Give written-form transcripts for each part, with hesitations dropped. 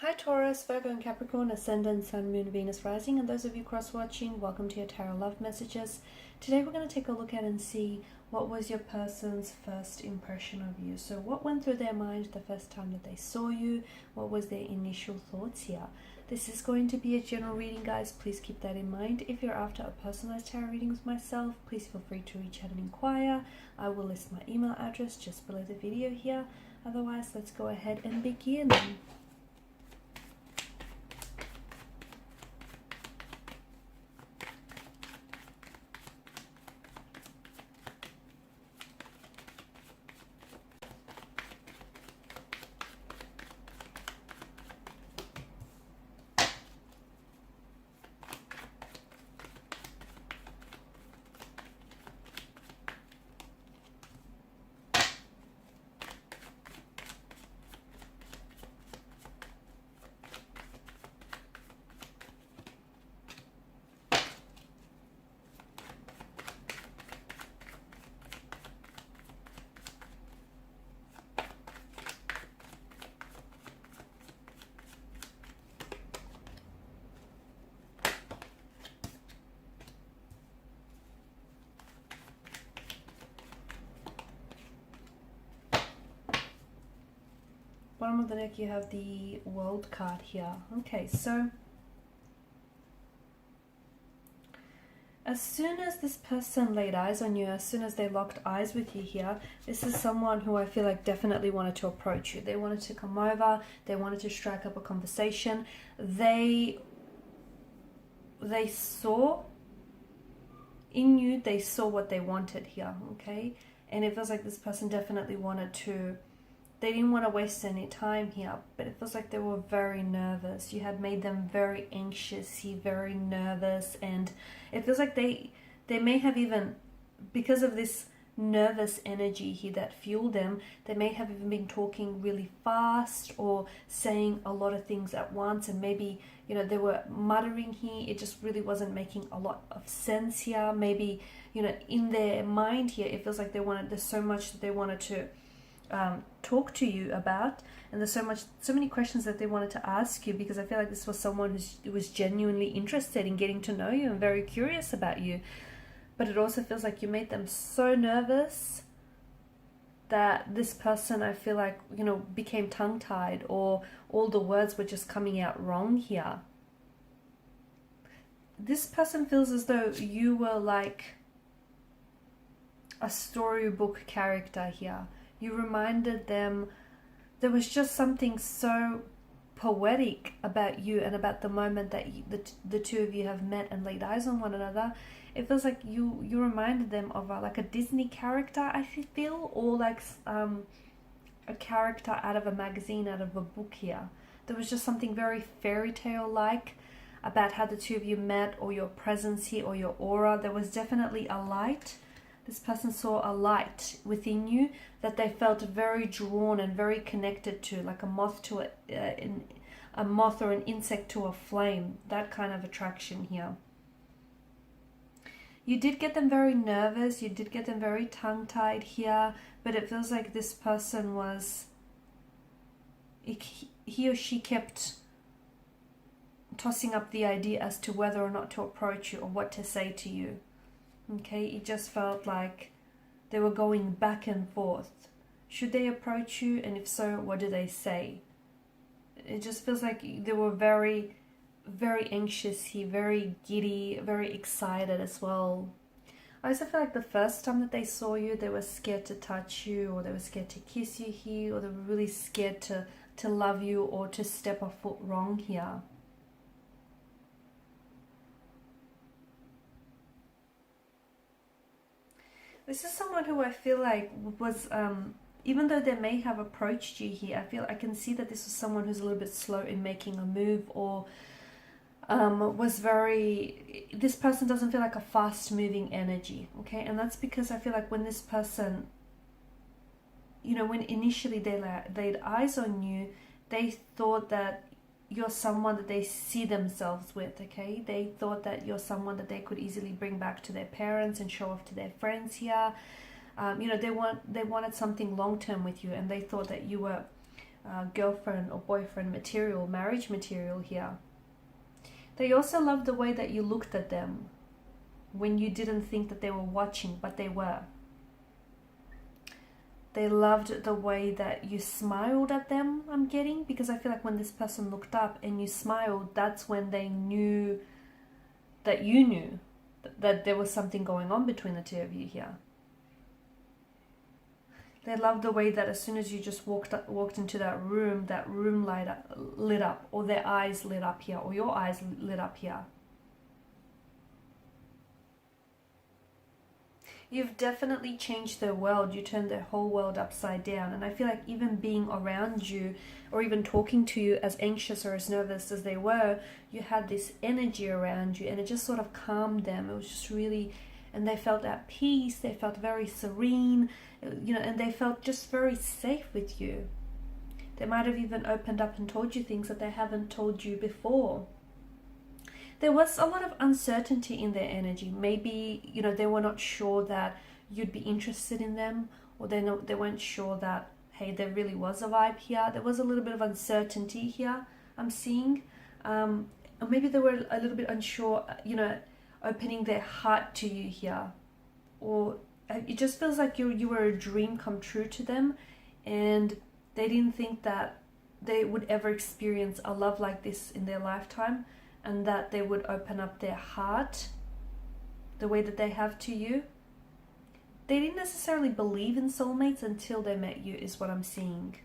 Hi Taurus, Virgo and Capricorn, Ascendant, Sun, Moon, Venus, Rising, and those of you cross-watching, welcome to your Tarot Love Messages. Today we're going to take a look at and see what was your person's first impression of you. So what went through their mind the first time that they saw you? What was their initial thoughts here? This is going to be a general reading, guys. Please keep that in mind. If you're after a personalized tarot reading with myself, please feel free to reach out and inquire. I will list my email address just below the video here. Otherwise, let's go ahead and begin. Bottom of the deck, you have the World card here. Okay, so as soon as this person laid eyes on you, as soon as they locked eyes with you here, this is someone who I feel like definitely wanted to approach you. They wanted to come over, they wanted to strike up a conversation. They saw in you, they saw what they wanted here, okay? And it feels like this person definitely wanted to, they didn't want to waste any time here, but it feels like they were very nervous. You had made them very anxious, very nervous, and it feels like they may have even, because of this nervous energy here that fueled them, they may have even been talking really fast or saying a lot of things at once, and maybe, you know, they were muttering here. It just really wasn't making a lot of sense here. Maybe, you know, in their mind here, it feels like there's so much that they wanted to talk to you about, and there's so many questions that they wanted to ask you, because I feel like this was someone who was genuinely interested in getting to know you and very curious about you. But it also feels like you made them so nervous that this person, I feel like, you know, became tongue-tied, or all the words were just coming out wrong here. This person feels as though you were like a storybook character here. You reminded them, there was just something so poetic about you and about the moment that the two of you have met and laid eyes on one another. It feels like you reminded them of like a Disney character, I feel, or like a character out of a magazine, out of a book here. There was just something very fairy tale like about how the two of you met, or your presence here, or your aura. There was definitely a light. This person saw a light within you that they felt very drawn and very connected to, like a moth to a moth or an insect to a flame. That kind of attraction here. You did get them very nervous. You did get them very tongue-tied here. But it feels like this person was, he or she kept tossing up the idea as to whether or not to approach you or what to say to you. Okay, it just felt like they were going back and forth. Should they approach you? And if so, what do they say? It just feels like they were very, very anxious here, very giddy, very excited as well. I also feel like the first time that they saw you, they were scared to touch you, or they were scared to kiss you here, or they were really scared to love you, or to step a foot wrong here. This is someone who I feel like was, even though they may have approached you here, I can see that this was someone who's a little bit slow in making a move, or was very, this person doesn't feel like a fast moving energy, okay? And that's because I feel like when this person, you know, when initially they laid eyes on you, they thought that you're someone that they see themselves with, okay? They thought that you're someone that they could easily bring back to their parents and show off to their friends here. You know, they wanted something long-term with you, and they thought that you were girlfriend or boyfriend material, marriage material here. They also loved the way that you looked at them when you didn't think that they were watching, but they were. They loved the way that you smiled at them, I'm getting, because I feel like when this person looked up and you smiled, that's when they knew that you knew that there was something going on between the two of you here. They loved the way that as soon as you just walked into that room lit up, or their eyes lit up here, or your eyes lit up here. You've definitely changed their world. You turned their whole world upside down. And I feel like even being around you or even talking to you, as anxious or as nervous as they were, you had this energy around you and it just sort of calmed them. It was just really, and they felt at peace. They felt very serene, you know, and they felt just very safe with you. They might have even opened up and told you things that they haven't told you before. There was a lot of uncertainty in their energy. Maybe, you know, they were not sure that you'd be interested in them, or they weren't sure that, hey, there really was a vibe here. There was a little bit of uncertainty here, I'm seeing. Or maybe they were a little bit unsure, you know, opening their heart to you here. Or it just feels like you were a dream come true to them, and they didn't think that they would ever experience a love like this in their lifetime, and that they would open up their heart the way that they have to you. They didn't necessarily believe in soulmates until they met you, is what I'm seeing.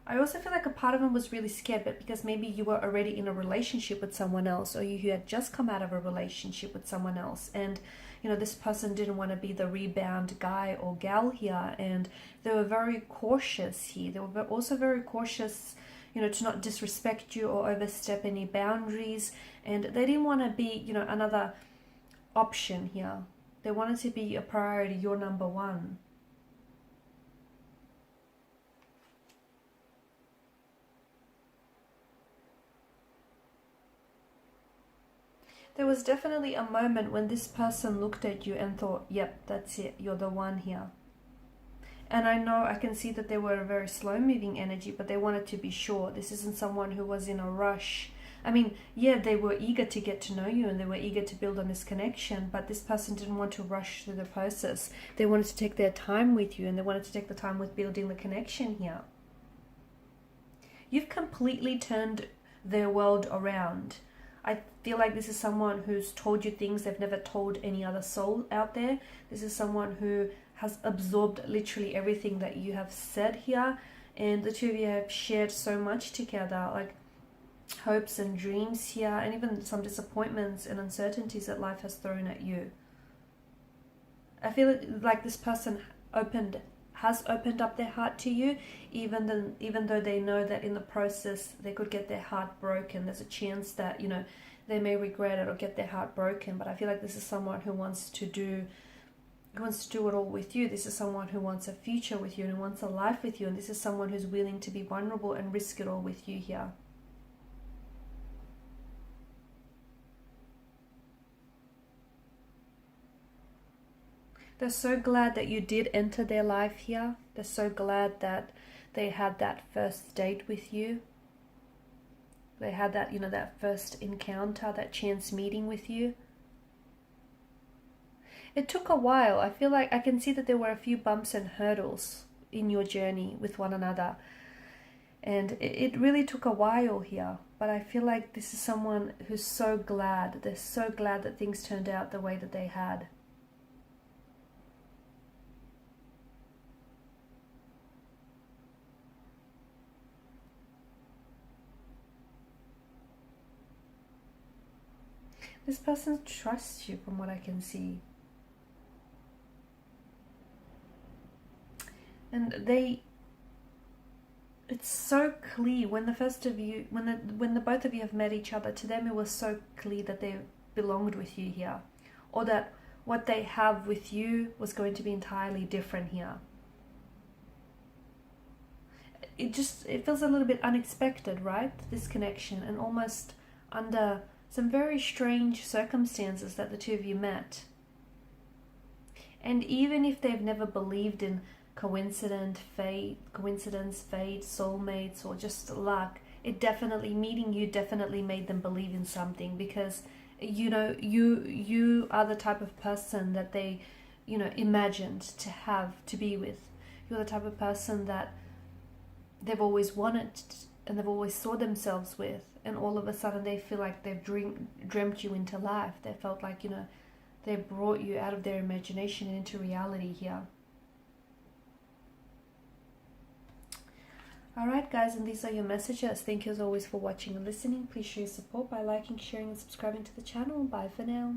I also feel like a part of them was really scared, but because maybe you were already in a relationship with someone else, or you had just come out of a relationship with someone else, and you know, this person didn't want to be the rebound guy or gal here, and they were very cautious here. They were also very cautious, you know, to not disrespect you or overstep any boundaries. And they didn't want to be, you know, another option here. They wanted to be a priority, your number one. There was definitely a moment when this person looked at you and thought, yep, that's it, you're the one here. And I know, I can see that they were a very slow moving energy, but they wanted to be sure. This isn't someone who was in a rush. I mean, yeah, they were eager to get to know you and they were eager to build on this connection, but this person didn't want to rush through the process. They wanted to take their time with you, and they wanted to take the time with building the connection here. You've completely turned their world around. I feel like this is someone who's told you things they've never told any other soul out there. This is someone who has absorbed literally everything that you have said here, and the two of you have shared so much together, like hopes and dreams here, and even some disappointments and uncertainties that life has thrown at you. I feel like this person has opened up their heart to you, even though they know that in the process they could get their heart broken. There's a chance that, you know, they may regret it or get their heart broken, but I feel like this is someone who wants to do it all with you. This is someone who wants a future with you and who wants a life with you, and this is someone who's willing to be vulnerable and risk it all with you here. They're so glad that you did enter their life here. They're so glad that they had that first date with you. They had that, you know, that first encounter, that chance meeting with you. It took a while. I feel like I can see that there were a few bumps and hurdles in your journey with one another. And it really took a while here. But I feel like this is someone who's so glad. They're so glad that things turned out the way that they had. This person trusts you from what I can see. And it's so clear when the both of you have met each other, to them it was so clear that they belonged with you here, or that what they have with you was going to be entirely different here. It feels a little bit unexpected, right? This connection, and almost under some very strange circumstances that the two of you met. And even if they've never believed in coincidence, fate, soulmates, or just luck. It definitely, meeting you definitely made them believe in something, because you know, you are the type of person that they, you know, imagined to have, to be with. You're the type of person that they've always wanted and they've always saw themselves with, and all of a sudden they feel like they've dreamt you into life. They felt like, you know, they brought you out of their imagination into reality here. Alright guys, and these are your messages. Thank you as always for watching and listening. Please show your support by liking, sharing and subscribing to the channel. Bye for now.